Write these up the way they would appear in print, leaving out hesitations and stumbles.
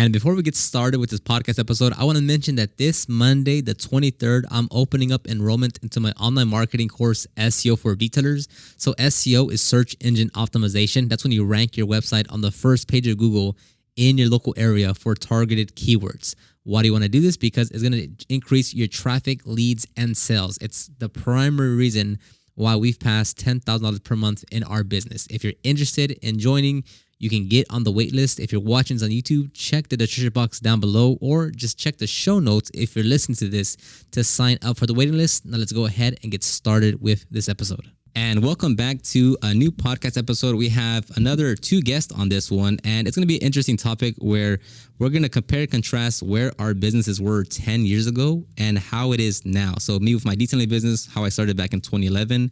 And before we get started with this podcast episode, I want to mention that this Monday, the 23rd, I'm opening up enrollment into my online marketing course, SEO for Detailers. So SEO is search engine optimization. That's when you rank your website on the first page of Google in your local area for targeted keywords. Why do you want to do this? Because it's going to increase your traffic, leads, and sales. It's the primary reason why we've passed $10,000 per month in our business. If you're interested in joining, you can get on the wait list. If you're watching this on YouTube, check the description box down below, or just check the show notes if you're listening to this to sign up for the waiting list. Now let's go ahead and get started with this episode. And welcome back to a new podcast episode. We have another 2 guests on this one, and it's going to be an interesting topic where we're going to compare and contrast where our businesses were 10 years ago and how it is now. So me with my detailing business, how I started back in 2011,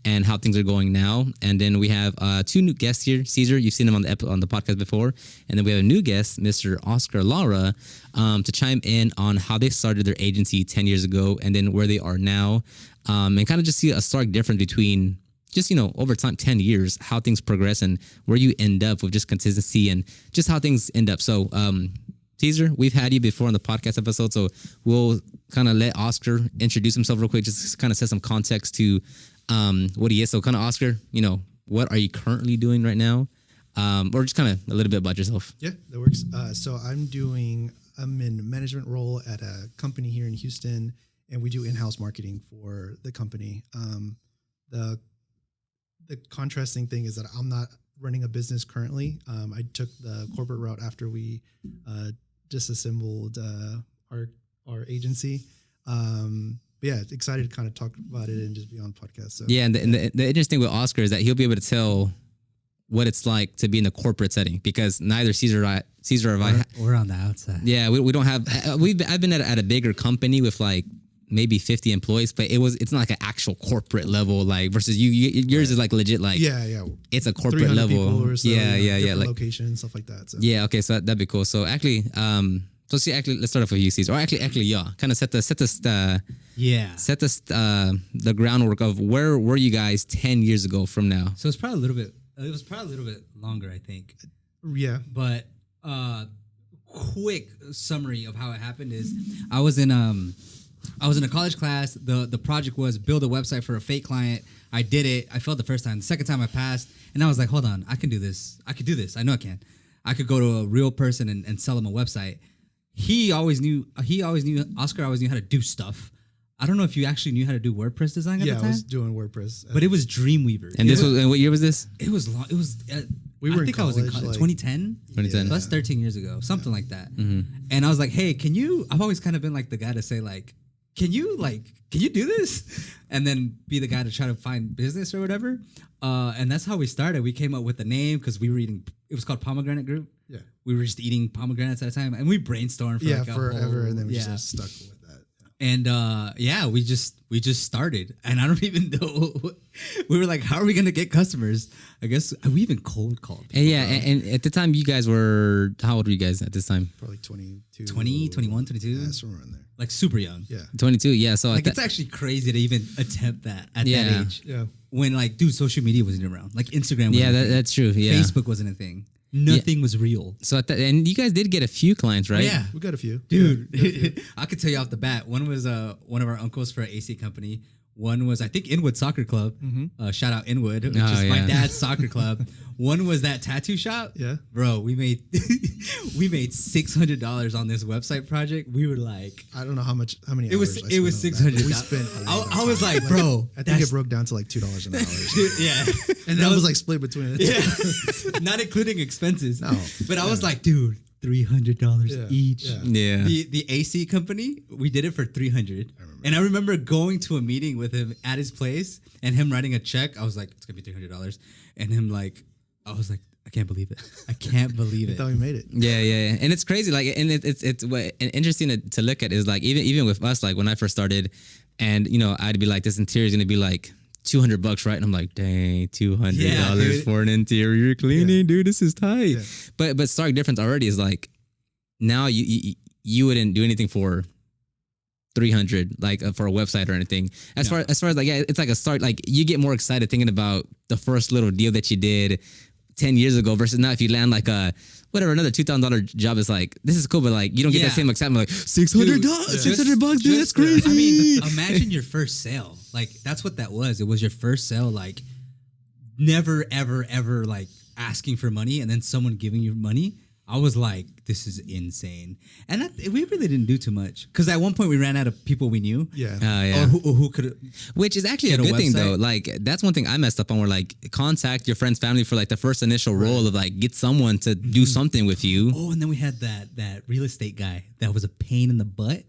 and how things are going now. And then we have 2 new guests here. Caesar, you've seen him on the podcast before. And then we have a new guest, Mr. Oscar Lara, to chime in on how they started their agency 10 years ago and then where they are now. And kind of just see a stark difference between just, over time, 10 years, how things progress and where you end up with just consistency and just how things end up. So, Caesar, we've had you before on the podcast episode, so we'll kind of let Oscar introduce himself real quick, just kind of set some context to what he is. So kind of Oscar, what are you currently doing right now? Or just kind of a little bit about yourself. Yeah, that works. So I'm in a management role at a company here in Houston, and we do in-house marketing for the company. The contrasting thing is that I'm not running a business currently. I took the corporate route after we disassembled our agency. But yeah, excited to kind of talk about it and just be on podcast. So yeah, and the interesting with Oscar is that he'll be able to tell what it's like to be in a corporate setting, because neither Caesar or I we're on the outside. Yeah, we don't have. I've been at a bigger company with like maybe 50 employees, but it's not like an actual corporate level, like versus yours is like legit, like it's a corporate level. Or so, yeah, like location and stuff like that. So. Yeah, okay, so that'd be cool. So actually, let's start off with you, Caesar, or actually, yeah, kind of set the groundwork of where were you guys 10 years ago from now. So it's probably a little bit. It was probably a little bit longer, I think. Yeah, but quick summary of how it happened is I was in a college class. The project was build a website for a fake client. I did it. I failed the first time. The second time I passed, and I was like, hold on, I can do this. I could do this. I know I can. I could go to a real person and sell him a website. Oscar always knew how to do stuff. I don't know if you actually knew how to do WordPress design at the time. Yeah, I was doing WordPress. But it was Dreamweaver. And and what year was this? It was long. It was. We were in college, I was in college. 2010? 2010. So that's 13 years ago. Something like that. Mm-hmm. And I was like, hey, I've always kind of been like the guy to say like, can you do this? And then be the guy to try to find business or whatever. And that's how we started. We came up with the name because we were eating, it was called Pomegranate Group. Yeah. We were just eating pomegranates at a time. And we brainstormed for forever. And then we just stuck with that. And we just started, and I don't even know. We were like, how are we gonna get customers? I guess we even cold called. And at the time, you guys were, how old were you guys at this time? Probably 22, 20, 21, 22. Yeah, somewhere in there. Like super young. Yeah, 22. Yeah, so like it's actually crazy to even attempt that at that age. Yeah, when social media wasn't around, like Instagram. Yeah, that's true. Yeah, Facebook wasn't a thing. Nothing was real. So and you guys did get a few clients, right? Oh, yeah, we got a few, dude. Yeah, I could tell you off the bat. One was one of our uncles for an AC company. One was, I think, Inwood Soccer Club. Mm-hmm. Shout out Inwood, which is my dad's soccer club. One was that tattoo shop. Yeah, bro, we made $600 on this website project. We were like, I don't know how many. It was $600. We spent. I was like, bro, I think it broke down to like $2 an hour. Yeah, and that was like split between it. Yeah, not including expenses. No, but I was like, dude, $300 each. Yeah. The AC company, we did it for $300. And I remember going to a meeting with him at his place and him writing a check. I was like, it's gonna be $300. And him like, I was like, I can't believe it. I can't believe it. I thought we made it. Yeah. And it's crazy. Like, and it's what and interesting to look at is like, even with us, like when I first started and, I'd be like, this interior is going to be like $200, right? And I'm like, dang, $200 for an interior cleaning, dude, this is tight. Yeah. But stark difference already is like, now you wouldn't do anything for $300, like for a website or anything. As far as like, yeah, it's like a start. Like you get more excited thinking about the first little deal that you did 10 years ago versus now if you land like a whatever, another $2,000 job is like, this is cool, but like, you don't get that Yeah. same excitement, like $600, $600, dude, that's crazy. I mean, imagine your first sale. Like, that's what that was. It was your first sale, like, never, ever, ever, like, asking for money and then someone giving you money. I was like, this is insane. And we really didn't do too much. Because at one point we ran out of people we knew. Yeah. Yeah. Or who could. Which is actually a Get a good thing, though. website. Like, that's one thing I messed up on, where, like, contact your friends, family for, like, the first initial role of, like, get someone to do something with you. Oh, and then we had that real estate guy that was a pain in the butt.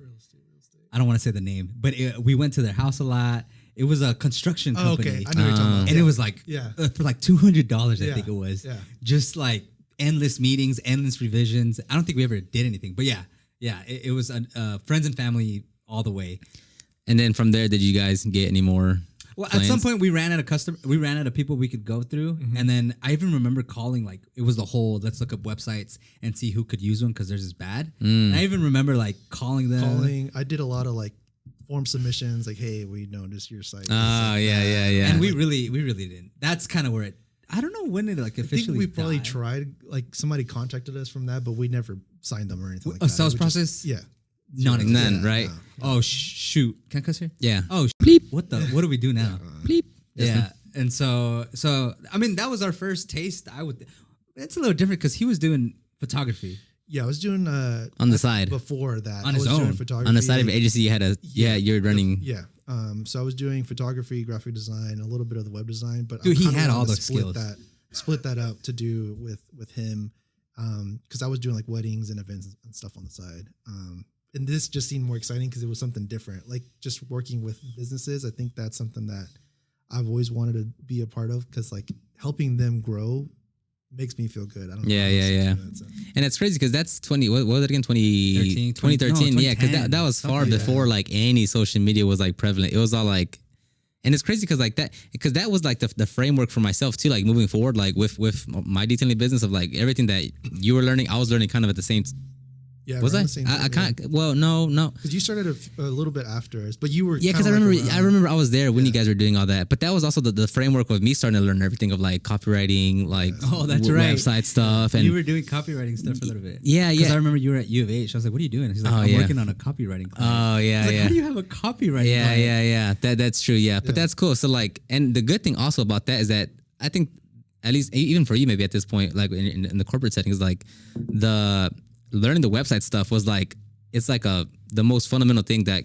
I don't want to say the name, but we went to their house a lot. It was a construction Oh, company. okay. I know what you're talking about. And it was like, Yeah. for like $200, I Yeah. think it was. Yeah. Just like endless meetings, endless revisions. I don't think we ever did anything, but yeah, it was friends and family all the way. And then from there, did you guys get any more? Well, plans? at some point we ran out of people we could go through, and then I even remember calling, like, it was the whole let's look up websites and see who could use one because theirs is bad. And I even remember like calling them. I did a lot of like form submissions, like, hey, we noticed your site. Oh, yeah. And we really didn't. That's kind of where it. I don't know when it like I officially. think we probably died. tried, like somebody contacted us from that, but we never signed them or anything like A that. sales It was process? yeah. Non-existent. None, Yeah, right? no. Oh shoot! Can I cuss here? Yeah. Oh Bleep. What do we do now? Bleep. Yeah. And so I mean that was our first taste. It's a little different because he was doing photography. Yeah, I was doing On the side. before that. On I his was doing own. photography. On the side of like- your agency, you had you're running. Yeah. So I was doing photography, graphic design, a little bit of the web design, but Dude, I he kinda had wanted all to those skills. Split that up to do with him, because I was doing like weddings and events and stuff on the side. And this just seemed more exciting because it was something different, like just working with businesses. I think that's something that I've always wanted to be a part of, because like helping them grow makes me feel good. I don't know. Yeah, how else to yeah. do that, so. And it's crazy because that's 20, what was it again? 2013. no, Yeah, because that was far something like before like any social media was like prevalent. It was all like, and it's crazy because like that was like the framework for myself too, like moving forward, like with my detailing business, of like everything that you were learning, I was learning kind of at the same. Yeah, Was around I? the same time, I can't. Well, no. because you started a little bit after us, but you were Yeah, because I kinda remember, like I around- remember I was there when you guys were doing all that. But that was also the framework of me starting to learn everything of like copywriting, like Oh, that's right. website stuff, and You were doing copywriting stuff for a little bit. Yeah, Because yeah. I remember you were at U of H. I was like, "What are you doing?" He's like, Oh, "I'm yeah. working on a copywriting class." oh I yeah, was like, yeah. How do you have a copywriting? Yeah, class? yeah. That's true. Yeah, but that's cool. So like, and the good thing also about that is that I think, at least even for you, maybe at this point, like in the corporate settings, like the learning the website stuff was like, it's like the most fundamental thing that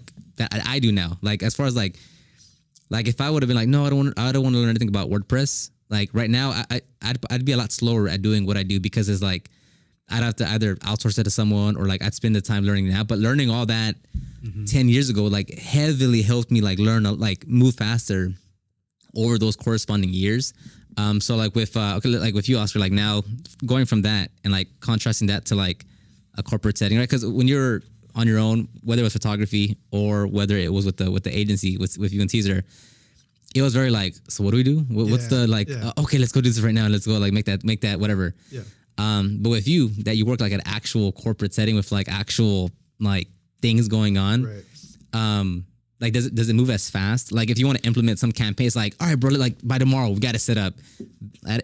I do now. Like as far as like if I would have been like, no, I don't want to learn anything about WordPress. Like right now, I'd be a lot slower at doing what I do, because it's like I'd have to either outsource it to someone, or like I'd spend the time learning that. But learning all that 10 years ago, like heavily helped me like learn, like move faster over those corresponding years. So like with like with you, Oscar, like now going from that and like contrasting that to like a corporate setting, right? Because when you're on your own, whether it was photography or whether it was with the agency with you and Teaser, it was very like, so what do we do? What's the like? Yeah. Okay, let's go do this right now. Let's go like make that whatever. Yeah. But with you, that you work like an actual corporate setting with like actual like things going on. Right. Like does it move as fast? Like if you want to implement some campaigns, like, all right, bro, like by tomorrow we got to set up.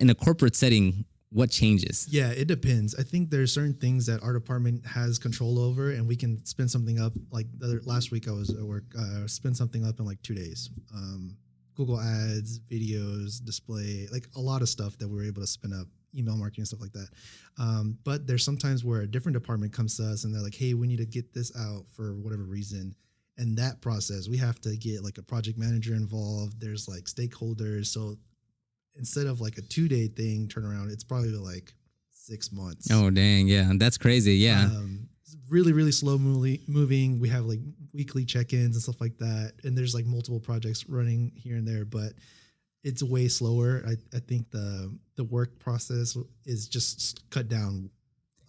In a corporate setting, what changes? Yeah, it depends. I think there's certain things that our department has control over, and we can spin something up. Like last week, I was at work, spin something up in like 2 days. Google Ads, videos, display, like a lot of stuff that we were able to spin up, email marketing, stuff like that. But there's sometimes where a different department comes to us and they're like, hey, we need to get this out for whatever reason. And that process, we have to get like a project manager involved. There's like stakeholders. So instead of like a 2-day thing turnaround, it's probably like 6 months. Oh dang, yeah, that's crazy. Yeah, It's really, really slow moving. We have like weekly check-ins and stuff like that. And there's like multiple projects running here and there, but it's way slower. I think the work process is just cut down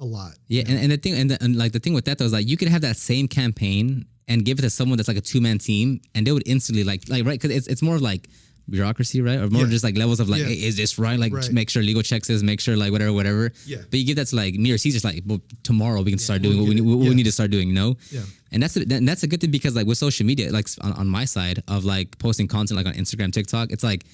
a lot. yeah, and the thing and like the thing with that though is like you could have that same campaign and give it to someone that's like a 2-man team, and they would instantly like right, because it's more like bureaucracy, right? Or more Yeah. just like levels of like, Yeah. hey, is this right? Like Right. make sure legal checks this, make sure like whatever. Yeah. But you give that to like me or Caesar's like, well, tomorrow we can start we'll doing get it. what we Yeah. need to start doing, you know? Yeah. And that's a good thing, because like with social media, like on my side of like posting content like on Instagram, TikTok, it's like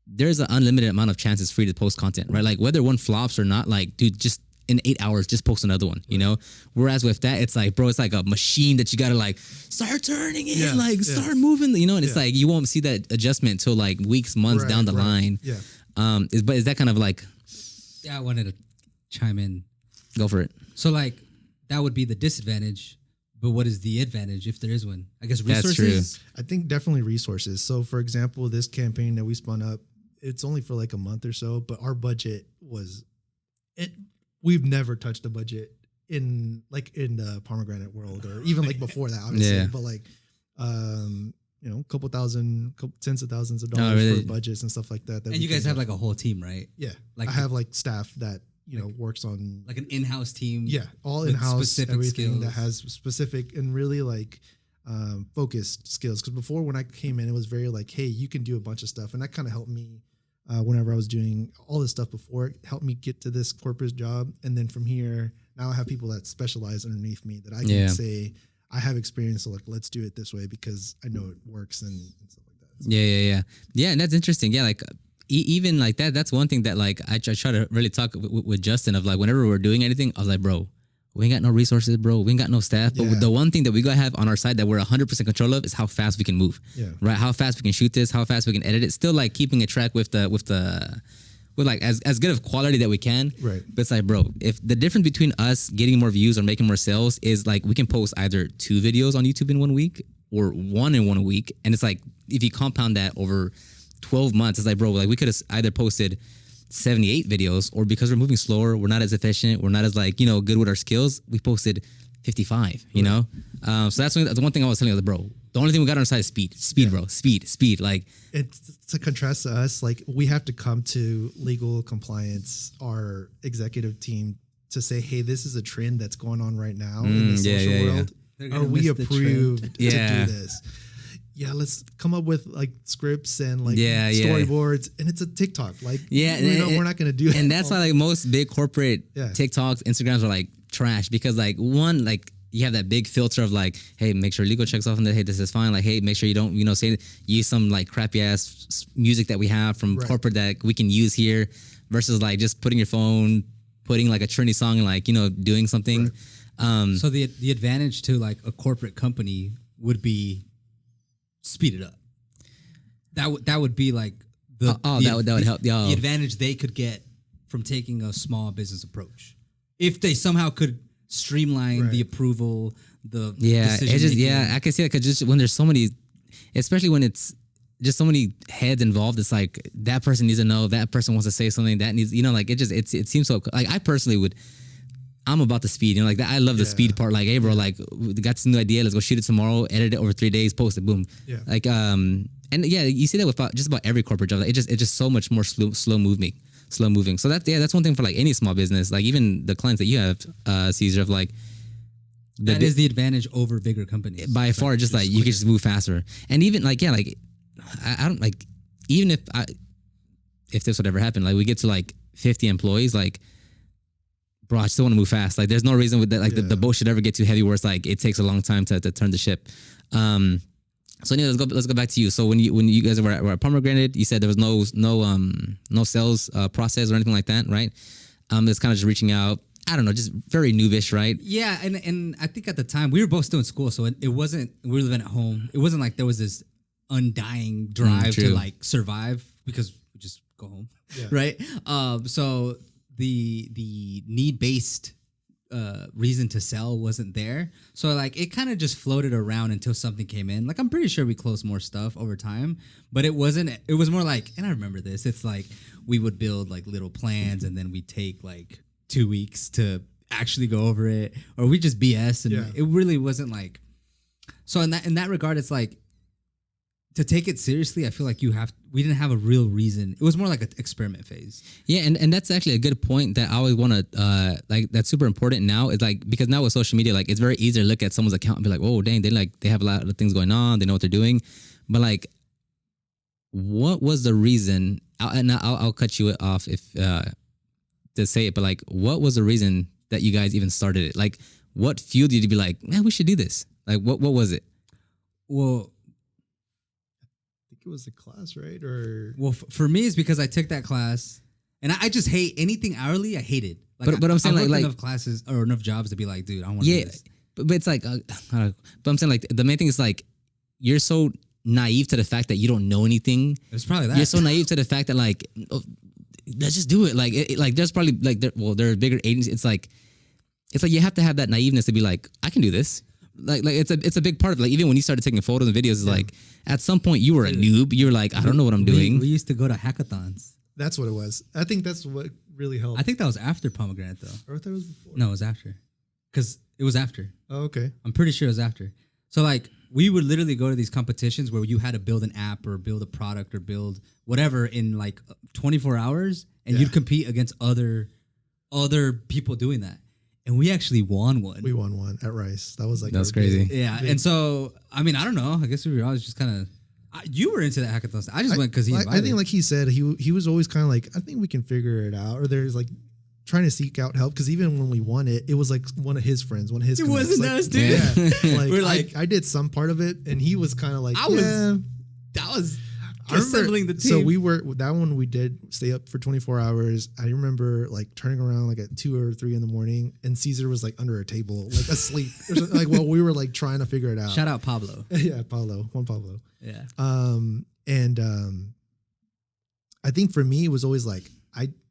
there's an unlimited amount of chances for you to post content, right? Like whether one flops or not, like dude, just in 8 hours, just post another one, you know? Whereas with that, it's like, bro, it's like a machine that you gotta like start turning it, start moving, you know? And it's like, you won't see that adjustment till like weeks, months down the line. Yeah. But is that kind of like... Yeah, I wanted to chime in. Go for it. So like, that would be the disadvantage, but what is the advantage if there is one? I guess resources. That's true. I think definitely resources. So for example, this campaign that we spun up, it's only for like a month or so, but our budget was it. We've never touched a budget in the pomegranate world, or even like before that, obviously. Yeah. But like, you know, tens of thousands of dollars really? for budgets and stuff like that. And you guys have like a whole team, right? Yeah, Like I have like staff that works on like an in-house team. Yeah, all with in-house, specific everything skills. that has specific and really like focused skills. Because before when I came in, it was very like, hey, you can do a bunch of stuff, and that kind of helped me whenever I was doing all this stuff before. It helped me get to this corporate job, and then from here, now I have people that specialize underneath me that I can say I have experience. So like, let's do it this way because I know it works and stuff like that. So. Yeah, and that's interesting. Yeah, like. Even like that, that's one thing that like I try to really talk with Justin of like whenever we're doing anything, I was like, bro, we ain't got no resources, bro. We ain't got no staff. But the one thing that we gotta have on our side that we're 100% control of is how fast we can move. Yeah. Right. How fast we can shoot this, how fast we can edit it. Still like keeping a track with like as good of quality that we can. Right. But it's like, bro, if the difference between us getting more views or making more sales is like we can post either 2 videos on YouTube in 1 week or 1 in 1 week. And it's like if you compound that over 12 months, it's like, bro, like we could have either posted 78 videos, or because we're moving slower, we're not as efficient, we're not as like, you know, good with our skills, we posted 55, you know? So that's the one thing I was telling you, bro, the only thing we got on our side is speed, bro, speed. Like it's to contrast to us, like we have to come to legal compliance, our executive team, to say, hey, this is a trend that's going on right now in the social world. Yeah. Are we approved to do Yeah. this? Yeah, let's come up with like scripts and like Yeah. storyboards, and it's a TikTok. Like, we're not gonna do it. And that's why like most big corporate Yeah. TikToks, Instagrams are like trash because like one, like you have that big filter of like, hey, make sure legal checks off on that. Hey, this is fine. Like, hey, make sure you don't, you know, use some like crappy ass music that we have from corporate that we can use here, versus like just putting your phone, putting like a trendy song and like, you know, doing something. Right. So the advantage to like a corporate company would be speed it up. That would be like that would help. Yo. The advantage they could get from taking a small business approach, if they somehow could streamline the approval, the decision it's just making. I can see that because just when there's so many, especially when it's just so many heads involved, it's like that person needs to know, that person wants to say something, that needs, you know, like it seems so like I personally would. I'm about the speed, you know, like that. I love the speed part. Like, hey, bro, like we got this new idea. Let's go shoot it tomorrow. Edit it over 3 days. Post it. Boom. Yeah. Like, and yeah, you see that with just about every corporate job. Like, it's just so much more slow moving. So that's one thing for like any small business. Like even the clients that you have, Caesar, of like. That is the advantage over bigger companies. By far, just like you can just move faster. And even like, yeah, like I don't like, even if this would ever happen, like we get to like 50 employees, like, bro, I still want to move fast. Like, there's no reason with that. Like, the boat should ever get too heavy where it's like it takes a long time to turn the ship. So anyway, let's go back to you. So when you guys were at Pomegranate, you said there was no sales process or anything like that, right? It's kind of just reaching out. I don't know, just very noobish, right? Yeah, and I think at the time we were both still in school, so it wasn't, we were living at home. It wasn't like there was this undying drive to like survive because we just go home, right? So the need-based reason to sell wasn't there. So like it kind of just floated around until something came in. Like I'm pretty sure we closed more stuff over time, but it was more like, and I remember this, it's like we would build like little plans and then we'd take like 2 weeks to actually go over it, or we just BS, and it really wasn't like. So in that regard, it's like to take it seriously. I feel like we didn't have a real reason. It was more like an experiment phase. Yeah, and that's actually a good point that I always want to like. That's super important now. Is like because now with social media, like it's very easy to look at someone's account and be like, oh dang, they have a lot of things going on. They know what they're doing, but like, what was the reason? I'll cut you off if. To say it, but like, what was the reason that you guys even started it? Like, what fueled you to be like, man, we should do this? Like, what was it? Well, I think it was the class, right? Or for me, it's because I took that class, And I just hate anything hourly. I hate it. But I'm saying I've worked like enough classes or enough jobs to be like, dude, I don't want to do this. but it's like, but I'm saying like the main thing is like you're so naive to the fact that you don't know anything. It's probably that. You're so naive to the fact that like, oh, let's just do it. Like, like there's probably like, there are bigger agencies. It's like you have to have that naiveness to be like, I can do this. Like it's a big part of like even when you started taking photos and videos, it's like at some point you were a noob. You're like, I don't know what I'm doing. We used to go to hackathons. That's what it was. I think that's what really helped. I think that was after pomegranate though. Or I thought it was before. No, it was after. Because it was after. Oh, okay. I'm pretty sure it was after. So like we would literally go to these competitions where you had to build an app or build a product or build whatever in like 24 hours, and you'd compete against other people doing that. And we actually won one. We won one at Rice. That was like crazy. Yeah, and so I mean I don't know. I guess we were always just kind of. You were into that hackathon. I just went because he invited. I think like he said, he was always kind of like, I think we can figure it out. Or there's like trying to seek out help, because even when we won it, it was like one of his friends, one of his. It wasn't like, us, dude. Yeah, like, We're like, I did some part of it, and he was kind of like, that was assembling the team. So we were that one. We did stay up for 24 hours. I remember like turning around like at 2 or 3 in the morning, and Caesar was like under a table, like asleep, or something, like while we were like trying to figure it out. Shout out Pablo. Yeah, Juan Pablo. Yeah. And I think for me, it was always like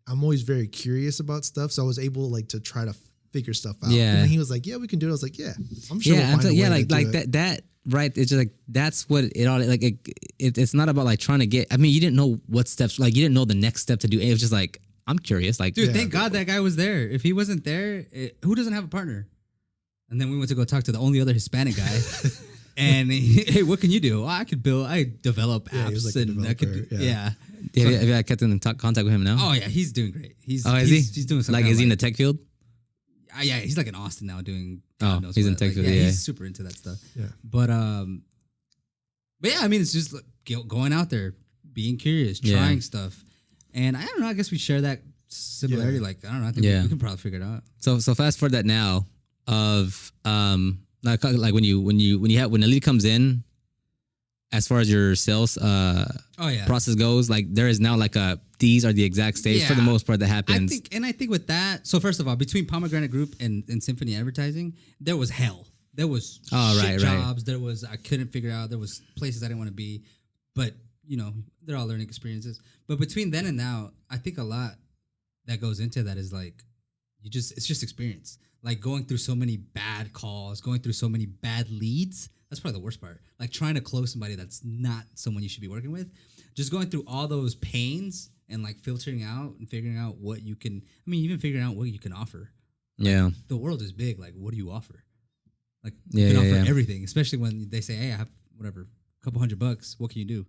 I'm always very curious about stuff, so I was able like to try to figure stuff out. Yeah. And he was like, "Yeah, we can do it." I was like, "Yeah, I'm sure." Yeah, we'll find a way like to do like it. that right. It's just like that's what it all like. It's not about like trying to get. I mean, you didn't know what steps. Like you didn't know the next step to do. It was just like I'm curious. Like, Dude, Yeah. thank God that guy was there. If he wasn't there, who doesn't have a partner? And then we went to go talk to the only other Hispanic guy. And hey, what can you do? Oh, I develop Yeah, he was apps, like a and I could developer, yeah. have you kept in contact with him now? Oh yeah, he's doing great. He's Is he? He's doing something. Like, is he in the tech field? Yeah, he's like in Austin now doing. Oh, God knows he's in what. tech Like, field, yeah, yeah. he's super into that stuff. Yeah. But yeah, I mean, it's just like going out there, being curious, Yeah. trying stuff, and I don't know. I guess we share that similarity. Yeah. Like I don't know. I think Yeah. we can probably figure it out. So fast forward that now of like when a lead comes in, as far as your sales Oh yeah. process goes, like there is now like these are the exact stage for the Yeah. most part that happens. I think with that, so first of all, between Pomegranate Group and Symphony Advertising, there was hell. There was shit jobs. There was I couldn't figure out. There was places I didn't want to be, but you know they're all learning experiences. But between then and now, I think a lot that goes into that is like it's just experience. Like going through so many bad calls, going through so many bad leads. That's probably the worst part. Like trying to close somebody that's not someone you should be working with. Just going through all those pains and like filtering out and figuring out what you can. I mean, even figuring out what you can offer. yeah. The world is big. Like, what do you offer? Like, Yeah, you can yeah, offer yeah. everything, especially when they say, "Hey, I have whatever, a couple $100. What can you do?"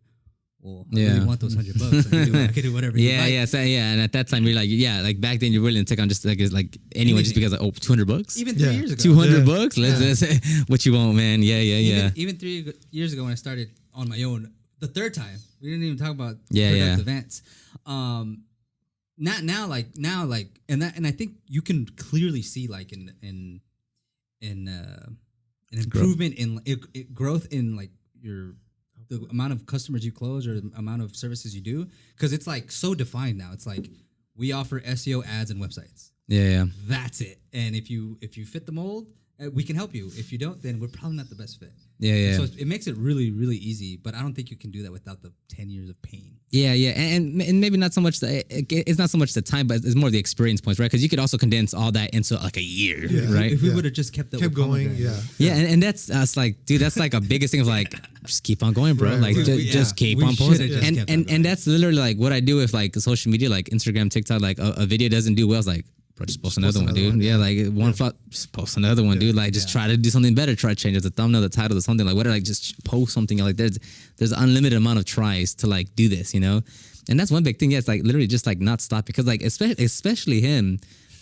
Well, I Yeah. really want those $100. I can do whatever. you Yeah, like. yeah, so, yeah, and at that time you're like, yeah, like back then you're willing to take on just like anyone just because like, oh, $200, Even 3 years ago. $200. Yeah. Let's what you want, man? Yeah, Even 3 years ago when I started on my own, the third time we didn't even talk about Yeah, yeah. productive events. Not now, like, and I think you can clearly see like an improvement in growth in like the amount of customers you close or the amount of services you do, because it's like so defined now. It's like we offer SEO ads and websites. yeah. That's it. And if you fit the mold, we can help you. If you don't, then we're probably not the best fit. Yeah. So it makes it really, really easy. But I don't think you can do that without the 10 years of pain. Yeah, and maybe not so much. It's not so much the time, but it's more the experience points, right? Because you could also condense all that into like a year, Yeah. right? If we Yeah. would have just kept it Kept with going. pomegranate. Yeah. And that's like, dude, that's like a biggest thing of like, just keep on going, bro. Right, like, right. just keep We on should've posting. just kept And it, that's literally like what I do with like social media, like Instagram, TikTok. Like a video doesn't do well, it's like, bro, just post another one, dude. Yeah, like one flop, just post another one, dude. Like just try to do something better. Try to change the thumbnail, the title, or something. Like whatever. Like just post something. Like there's an unlimited amount of tries to like do this, you know. And that's one big thing. Yeah, it's like literally just like not stop, because like especially him,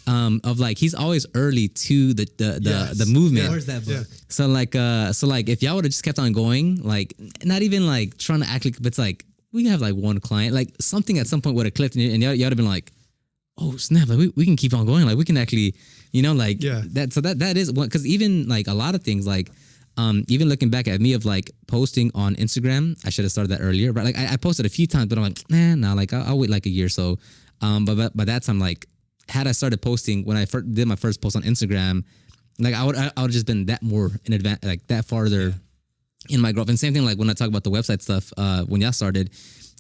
of like he's always early to the movement. Where's that book? Yeah. So like if y'all would have just kept on going, like not even like trying to act like, but it's like we have like one client, like something at some point would have clicked, and y'all would have been like, oh snap, like we can keep on going, like we can actually, you know, like that is one, because even like a lot of things, like even looking back at me of like posting on Instagram, I should have started that earlier, but like I posted a few times, but I'm like, nah, like I'll wait like a year or so. But by that time, like, had I started posting when I first did my first post on Instagram, like I would just been that more in advance, like that farther in my growth. And same thing, like when I talk about the website stuff, when y'all started,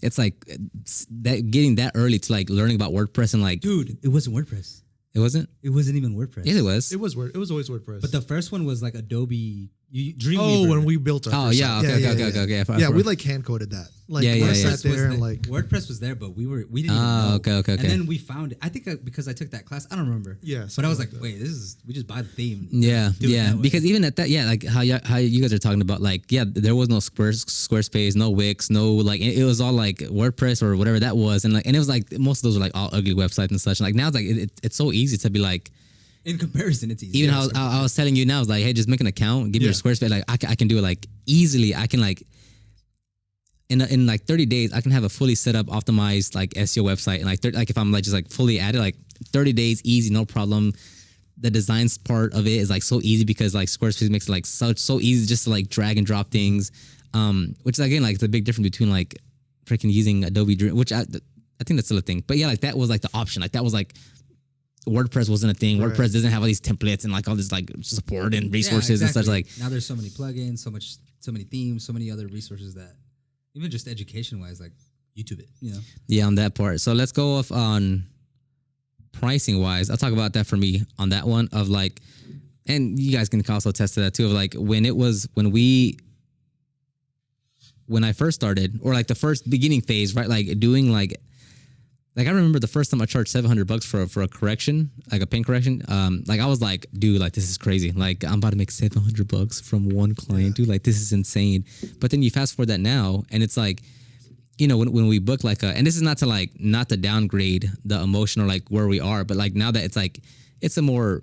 it's like that getting that early to like learning about WordPress and like, Dude, it wasn't WordPress. it wasn't. It wasn't even WordPress. Yes, it was. It was It was always WordPress. But the first one was like Adobe Dreamweaver. oh, when we built our Oh first yeah, site. okay. Yeah, we like hand coded that. Like Yeah, yeah, I yeah. sat WordPress was there and there, like WordPress was there, but we didn't even know. Okay. And then we found it. I think because I took that class, I don't remember. Yeah, but I was something like, like that. wait, we just buy the theme. Yeah, Do it yeah. that way. Because even at that, yeah, like how you guys are talking about, like, yeah, there was no Squarespace, no Wix, no like it was all like WordPress or whatever that was, and it was like most of those were like all ugly websites and such. And like now it's like it's so easy to be like. In comparison, it's easy. Even how I was telling you now, it's like, hey, just make an account, give me your Squarespace. Like I can do it like easily. I can like in like 30 days, I can have a fully set up, optimized like SEO website. And like if I'm like just like fully at it, like 30 days, easy, no problem. The designs part of it is like so easy because like Squarespace makes it like so easy just to like drag and drop things. Which is again like it's a big difference between like freaking using Adobe Dream, which I think that's still a thing. But yeah, like that was like the option. Like that was like. WordPress wasn't a thing. Right. WordPress doesn't have all these templates and like all this like support and resources and such. Like now there's so many plugins, so many themes, so many other resources that even just education wise, like YouTube it, you know. Yeah, on that part. So let's go off on pricing wise. I'll talk about that for me on that one of like, and you guys can also attest to that too of like when I first started or like the first beginning phase, right? Like doing like I remember the first time I charged $700 for a correction, like a pen correction. Like I was like, dude, like this is crazy. Like I'm about to make $700 from one client, dude. Like this is insane. But then you fast forward that now, and it's like, you know, when we book like and this is not to downgrade the emotion or like where we are, but like now that it's like it's a more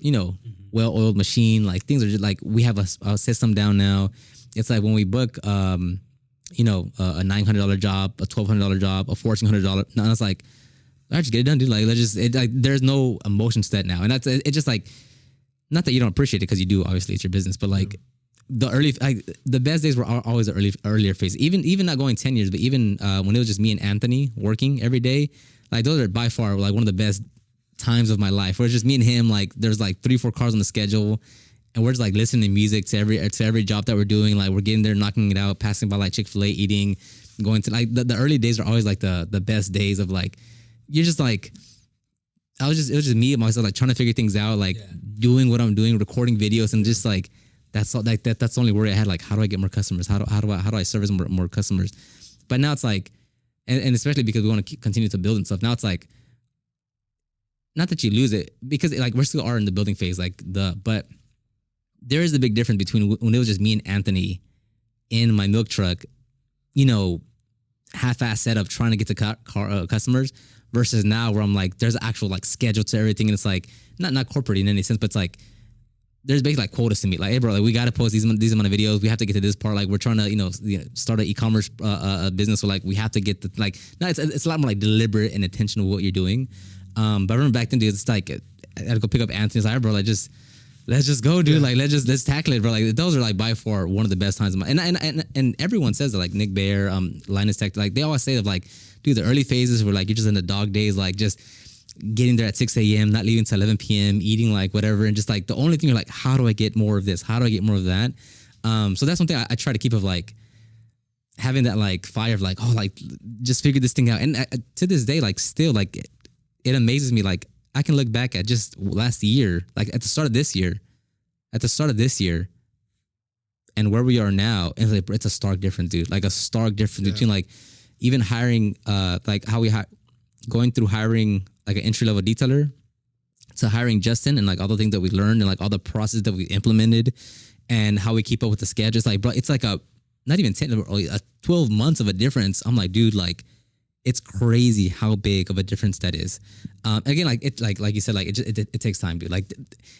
well-oiled machine. Like things are just like we have a system down now. It's like when we book, a $900 job, a $1,200 job, a $1,400. Now it's like. I just get it done, dude. Like, there's no emotion to that now. And that's, it's just like, not that you don't appreciate it because you do, obviously it's your business, but like the best days were always the earlier phase. Even not going 10 years, but even when it was just me and Anthony working every day, like those are by far like one of the best times of my life where it's just me and him, like there's like 3-4 cars on the schedule and we're just like listening to music to every job that we're doing. Like we're getting there, knocking it out, passing by like Chick-fil-A, eating, going to like the early days are always like the best days of like, you're just like, it was just me and myself, like trying to figure things out, like doing what I'm doing, recording videos, and just like that's all, like that's the only worry I had. Like, how do I get more customers? How do I service more customers? But now it's like, and especially because we want to continue to build and stuff. Now it's like, not that you lose it because like we still are in the building phase, but there is a big difference between when it was just me and Anthony in my milk truck, half-ass setup trying to get to customers. Versus now where I'm like, there's actual like schedule to everything. And it's like, not corporate in any sense, but it's like, there's basically like quotas to meet. Like, hey bro, like we got to post these amount of videos. We have to get to this part. Like we're trying to, start an e-commerce business. So like we have to get it's a lot more like deliberate and intentional what you're doing. But I remember back then, dude, it's like, I had to go pick up Anthony. It's like, hey, bro, like let's just go, dude. Like let's tackle it, bro. Like those are like by far one of the best times of my, and everyone says that, like Nick Bear, Linus Tech, like they always say that like, dude, the early phases were like you're just in the dog days, like just getting there at 6 a.m., not leaving till 11 p.m., eating like whatever, and just like the only thing you're like, how do I get more of this? How do I get more of that? So that's one thing I try to keep of like having that like fire of like, oh, like just figure this thing out. And to this day, like still like it amazes me. Like I can look back at just last year, like at the start of this year, and where we are now, and like, it's a stark difference, dude. Like a stark difference between like even hiring, like how we going through hiring like an entry level detailer to hiring Justin and like all the things that we learned and like all the process that we implemented and how we keep up with the schedule. It's like, bro, it's like not even 10, 12 months of a difference. I'm like, dude, like it's crazy how big of a difference that is. Again, like it, like you said, like it takes time, dude. Like,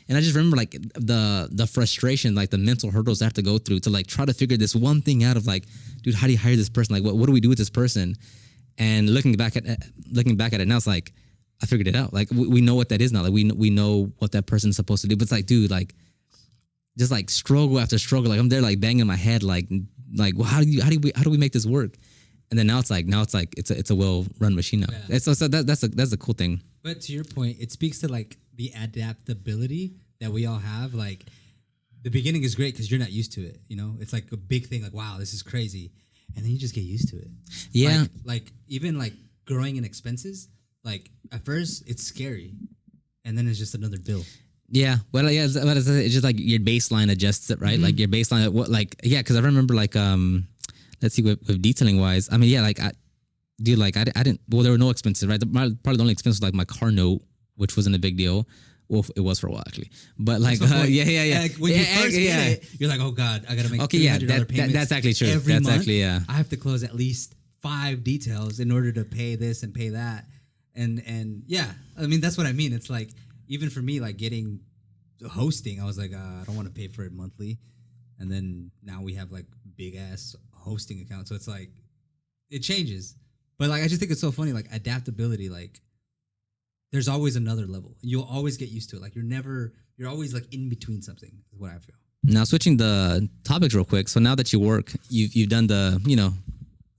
and I just remember like the frustration, like the mental hurdles I have to go through to like try to figure this one thing out of like, dude, how do you hire this person? Like, what do we do with this person? And looking back at it now, it's like I figured it out. Like we know what that is now. Like we know what that person's supposed to do. But it's like, dude, like just like struggle after struggle. Like I'm there, like banging my head, like well, how do we make this work? And then now it's like it's a well run machine now. Yeah. So that's a cool thing. But to your point, it speaks to like the adaptability that we all have. Like the beginning is great because you're not used to it. You know, it's like a big thing. Like, wow, this is crazy, and then you just get used to it. Yeah. Like even like growing in expenses. Like at first it's scary, and then it's just another bill. Yeah, well, yeah, it's just like your baseline adjusts it, right? Like your baseline, because I remember like let's see, with detailing wise, I mean, yeah, like I didn't. Well, there were no expenses, right? Probably the only expense was like my car note, which wasn't a big deal. Well, it was for a while actually, but like, yeah. Like, when you first get it, you're like, oh god, I gotta make $300 payments. That's actually true. Every That's month, actually I have to close at least 5 details in order to pay this and pay that, and yeah, I mean that's what I mean. It's like even for me, like getting hosting, I was like, I don't want to pay for it monthly, and then now we have like big ass hosting accounts, so it's like it changes. But like I just think it's so funny, like adaptability, like there's always another level. You'll always get used to it. Like you're always like in between something, is what I feel. Now switching the topics real quick. So now that you work, you've done the, you know,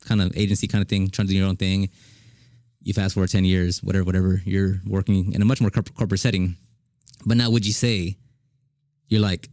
kind of agency kind of thing, trying to do your own thing. You fast forward 10 years, whatever, you're working in a much more corporate setting. But now would you say you're like,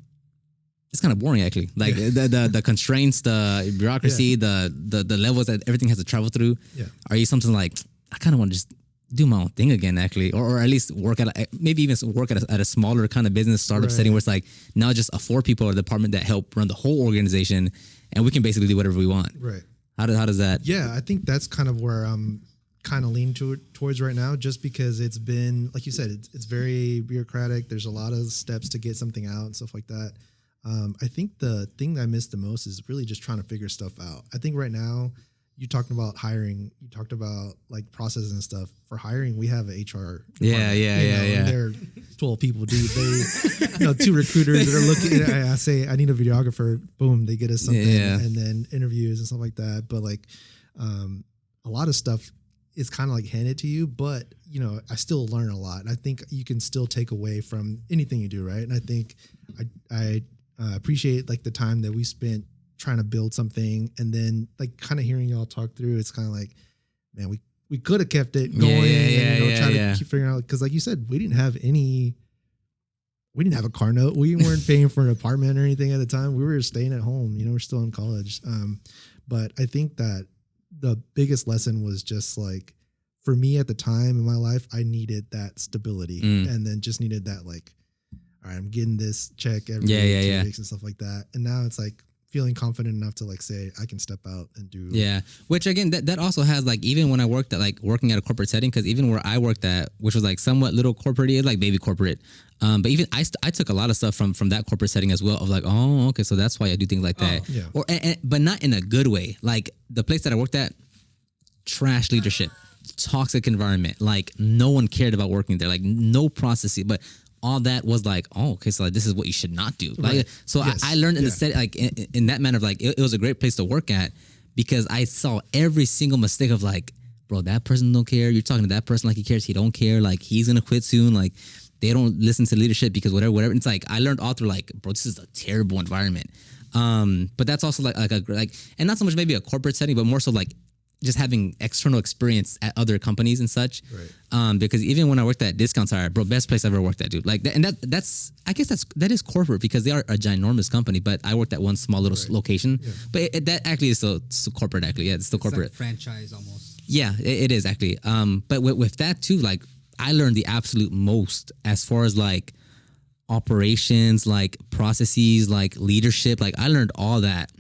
it's kind of boring actually. Like the constraints, the bureaucracy, the levels that everything has to travel through. Yeah. Are you something like, I kind of want to just do my own thing again actually, or at least work at maybe even work at a smaller kind of business startup setting where it's like now just a 4 people or department that help run the whole organization, and we can basically do whatever we want. Right. How does that? Yeah, I think that's kind of where I'm kind of leaning towards right now, just because it's been, like you said, it's very bureaucratic. There's a lot of steps to get something out and stuff like that. I think the thing that I miss the most is really just trying to figure stuff out. I think right now, you talked about hiring, you talked about like processes and stuff. For hiring, we have an HR. Yeah. They're 12 people, dude. They, 2 recruiters that are looking. I say, I need a videographer. Boom, they get us something, and then interviews and stuff like that. But like, a lot of stuff is kind of like handed to you, but I still learn a lot. And I think you can still take away from anything you do, right? And I think I appreciate like the time that we spent trying to build something, and then like kind of hearing y'all talk through, it's kind of like, man, we could have kept it going and try to keep figuring out, because like you said, we didn't have a car note. We weren't paying for an apartment or anything at the time. We were staying at home, we're still in college. But I think that the biggest lesson was just like, for me at the time in my life, I needed that stability and then just needed that like, all right, I'm getting this check every 2 weeks and stuff like that. And now it's like, feeling confident enough to like say I can step out and do. Yeah, which again that also has like, even when I worked at like working at a corporate setting, because even where I worked at, which was like somewhat little corporate, like baby corporate, but even I took a lot of stuff from that corporate setting as well, of like, oh okay, so that's why I do things like that. Yeah. Or but not in a good way. Like the place that I worked at, trash leadership, toxic environment, like no one cared about working there, like no processes, but all that was like, oh, okay, so like this is what you should not do. Like, right. So yes. I learned in the set, like in that manner of like, it was a great place to work at, because I saw every single mistake of like, bro, that person don't care. You're talking to that person like he cares. He don't care. Like he's gonna quit soon. Like they don't listen to leadership because whatever. It's like I learned all through like, bro, this is a terrible environment. But that's also like and not so much maybe a corporate setting, but more so like just having external experience at other companies and such. Right. Because even when I worked at Discount Tire, bro, best place I ever worked at, dude. Like, that's I guess that is corporate, because they are a ginormous company, but I worked at one small little location. Yeah. But that actually is still corporate, actually. Yeah, it's still corporate. Like franchise almost. Yeah, it is actually. But with that too, like I learned the absolute most as far as like operations, like processes, like leadership. Like I learned all that.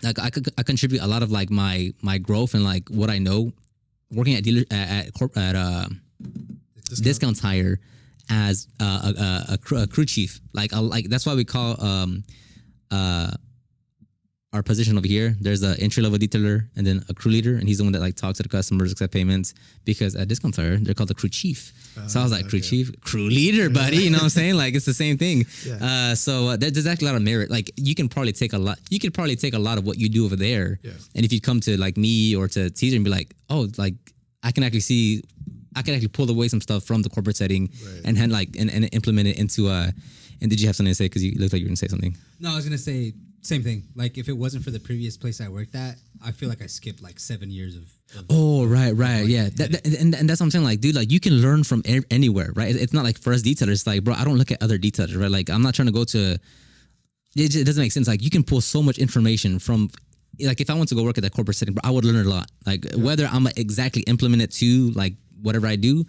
Like I contribute a lot of like my growth and like what I know working at Discount Tire as a crew chief. Like that's why we call our position over here. There's an entry level detailer and then a crew leader, and he's the one that like talks to the customers, accept payments. Because at Discount Tire, they're called the crew chief. So I was like, crew chief, crew leader, buddy. You know what I'm saying? Like it's the same thing. Yeah. So there's actually a lot of merit. Like you can probably take a lot. You could probably take a lot of what you do over there. Yeah. And if you come to like me or to Caesar and be like, oh, like I can actually pull away some stuff from the corporate setting, right, and implement it into and did you have something to say? Because you looked like you were gonna say something. No, I was gonna say, Same thing. Like if it wasn't for the previous place I worked at, I feel like I skipped like 7 years of Oh, right. like, Yeah. And that's what I'm saying. Like, dude, like you can learn from anywhere, right? It's not like for us detailers. It's like, bro, I don't look at other detailers, right? Like, I'm not trying to go to. It doesn't make sense. Like, you can pull so much information from. Like, if I want to go work at that corporate setting, bro, I would learn a lot. Like, whether I'm exactly implement it to like whatever I do,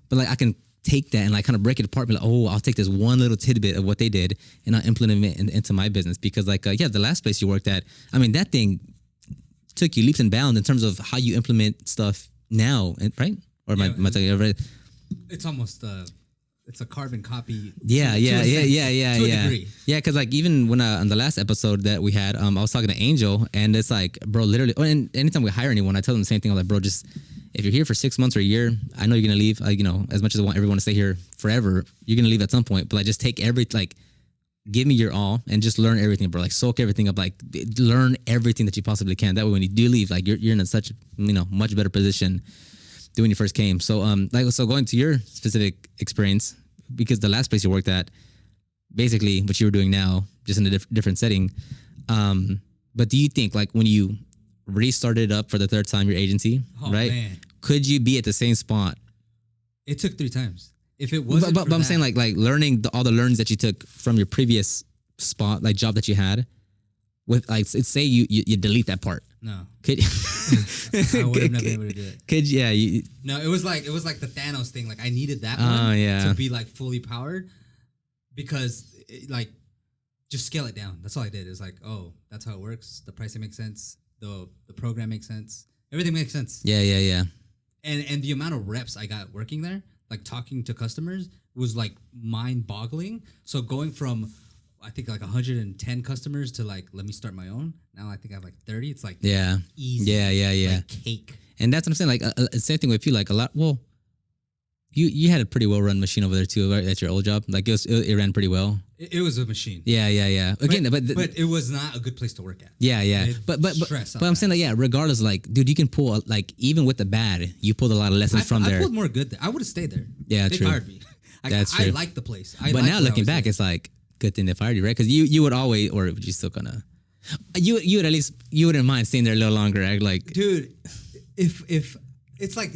but like I can take that and like kind of break it apart. Be like, oh, I'll take this one little tidbit of what they did and I'll implement it into my business. Because like, the last place you worked at, I mean, that thing took you leaps and bounds in terms of how you implement stuff now, right? Or am I talking right? It's almost it's a carbon copy. Yeah. To a degree. Yeah, because like even when on the last episode that we had, I was talking to Angel, and it's like, bro, literally, and anytime we hire anyone, I tell them the same thing. I'm like, bro, just if you're here for 6 months or a year, I know you're gonna leave. Like, as much as I want everyone to stay here forever, you're gonna leave at some point. But like, just take give me your all and just learn everything, bro. Like, soak everything up. Like, learn everything that you possibly can. That way, when you do leave, like you're in such much better position than when you first came. So so going to your specific experience, because the last place you worked at, basically what you were doing now, just in a different setting. But do you think like when you restarted up for the third time your agency, right? Man. Could you be at the same spot? It took 3 times. If it wasn't, but I'm saying like learning all the learnings that you took from your previous spot, like job that you had, with like say you delete that part. No. Could I would have never been able to do it. Could No, it was like the Thanos thing. Like I needed that one to be like fully powered, because like just scale it down. That's all I did. It's like, oh, that's how it works. The pricing makes sense. The program makes sense. Everything makes sense. Yeah. And the amount of reps I got working there, like talking to customers, was like mind-boggling. So going from I think like 110 customers to like, let me start my own. Now I think I have like 30. It's like easy. Yeah. Like cake. And that's what I'm saying. Like same thing with you. Like a lot. Well, you had a pretty well run machine over there too, right? At your old job. Like it ran pretty well. It was a machine. Yeah. Again, but it was not a good place to work at. Yeah. But I'm saying like, regardless, like, dude, you can pull like even with the bad, you pulled a lot of lessons from there. I pulled more good there. I would have stayed there. Yeah, they true. fired me. That's true. I liked the place. But now looking back, it's like good thing they fired you, right? Because you would always, or would you still gonna? You would at least you wouldn't mind staying there a little longer, right? Like, dude, if it's like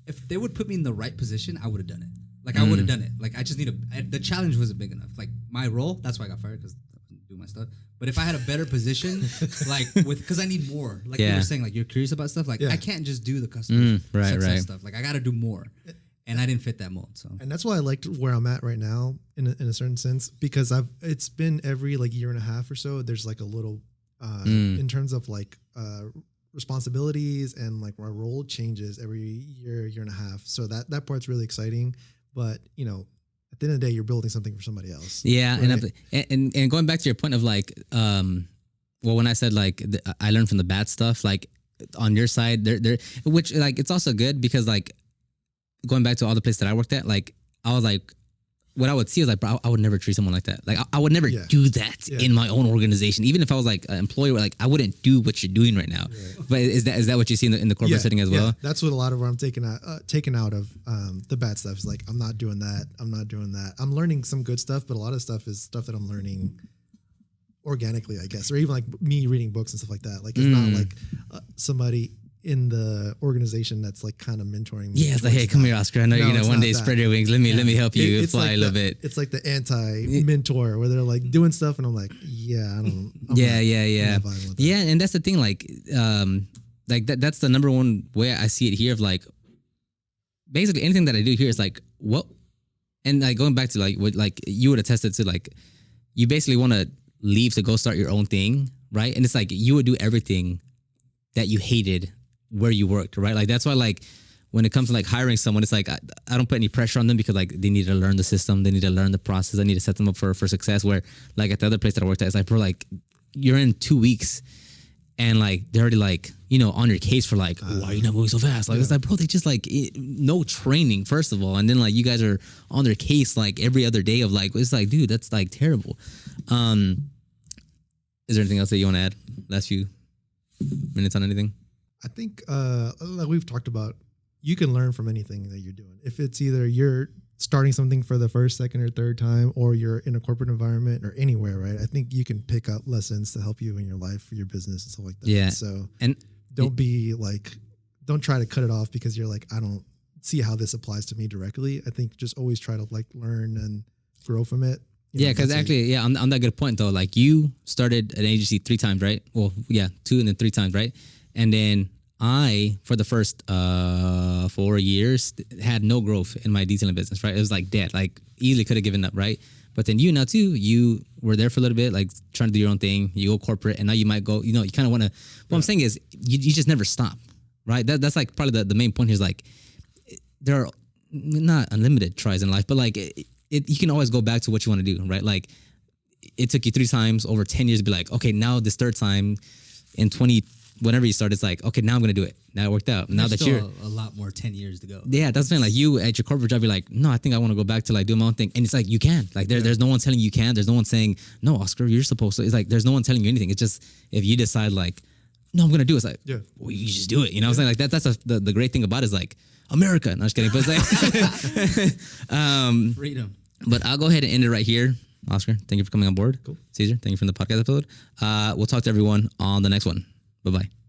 if they would put me in the right position, I would have done it. Like I would have done it. Like I just the challenge wasn't big enough. Like my role, that's why I got fired, because I couldn't do my stuff. But if I had a better position, like because I need more. Like you were saying, like you're curious about stuff. Like I can't just do the customer success stuff. Like I got to do more. And I didn't fit that mold. So, and that's why I liked where I'm at right now in a certain sense, because it's been every like year and a half or so, there's like a little in terms of like responsibilities and like my role changes every year and a half. So that part's really exciting. But at the end of the day, you're building something for somebody else. Yeah, right? and going back to your point of like, when I said like I learned from the bad stuff, like on your side, there, which like it's also good because like. Going back to all the places that I worked at, like I was like, what I would see is like, bro, I would never treat someone like that. Like I would never do that in my own organization, even if I was like an employee. Like I wouldn't do what you're doing right now. Right. But is that what you see in the corporate setting as well? That's what a lot of where I'm taking out of the bad stuff is like I'm not doing that. I'm learning some good stuff, but a lot of stuff is stuff that I'm learning organically, I guess, or even like me reading books and stuff like that. Like it's not like somebody in the organization that's like kind of mentoring me. Yeah, it's like, hey, come here, Oscar. I know one day spread your wings. Let me help you fly a little bit. It's like the anti-mentor where they're like doing stuff and I'm like, I'm yeah, and that's the thing, like that's the number one way I see it here of like basically anything that I do here is like what, and like going back to like what like you would attest it to, like you basically want to leave to go start your own thing, right? And it's like you would do everything that you hated where you worked, right? Like that's why like when it comes to like hiring someone, it's like I don't put any pressure on them because like they need to learn the system, they need to learn the process, I need to set them up for success. Where like at the other place that I worked at, it's like, bro, like you're in 2 weeks and like they're already like on your case for like why are you not moving so fast? Like it's like, bro, they just like no training first of all, and then like you guys are on their case like every other day of like, it's like, dude, that's like terrible. Is there anything else that you want to add? Last few minutes on anything? I think like we've talked about, you can learn from anything that you're doing. If it's either you're starting something for the first, second, or third time, or you're in a corporate environment or anywhere, right? I think you can pick up lessons to help you in your life, for your business, and stuff like that. Yeah. So And don't try to cut it off because you're like, I don't see how this applies to me directly. I think just always try to like learn and grow from it. yeah, because actually, yeah, on that good point though, like you started an agency 3 times, right? Well, yeah, 2 and then 3 times, right? And then I, for the first 4 years, had no growth in my detailing business, right? It was like dead, like easily could have given up, right? But then you now too, you were there for a little bit, like trying to do your own thing. You go corporate, and now you might go, you know, you kind of want to. What I'm saying is, you just never stop, right? That's like probably the main point here is like, there are not unlimited tries in life, but like you can always go back to what you want to do, right? Like it took you 3 times over 10 years to be like, okay, now this 3rd time in 20, whenever you start, it's like, okay, now I'm going to do it. Now it worked out. Now There's that still you're a lot more 10 years to go. yeah, that's the thing. Like you at your corporate job, you're like, no, I think I want to go back to like doing my own thing. And it's like, you can. Like there's no one telling you can. There's no one saying, no, Oscar, you're supposed to. It's like, there's no one telling you anything. It's just, if you decide like, no, I'm going to do it. It's like, well, you just do it. You know what I'm saying? Like that's the great thing about it is like, America. No, I'm just kidding. But it's like, Freedom. but I'll go ahead and end it right here. Oscar, thank you for coming on board. Cool. Caesar, thank you for the podcast episode. We'll talk to everyone on the next one. Bye-bye.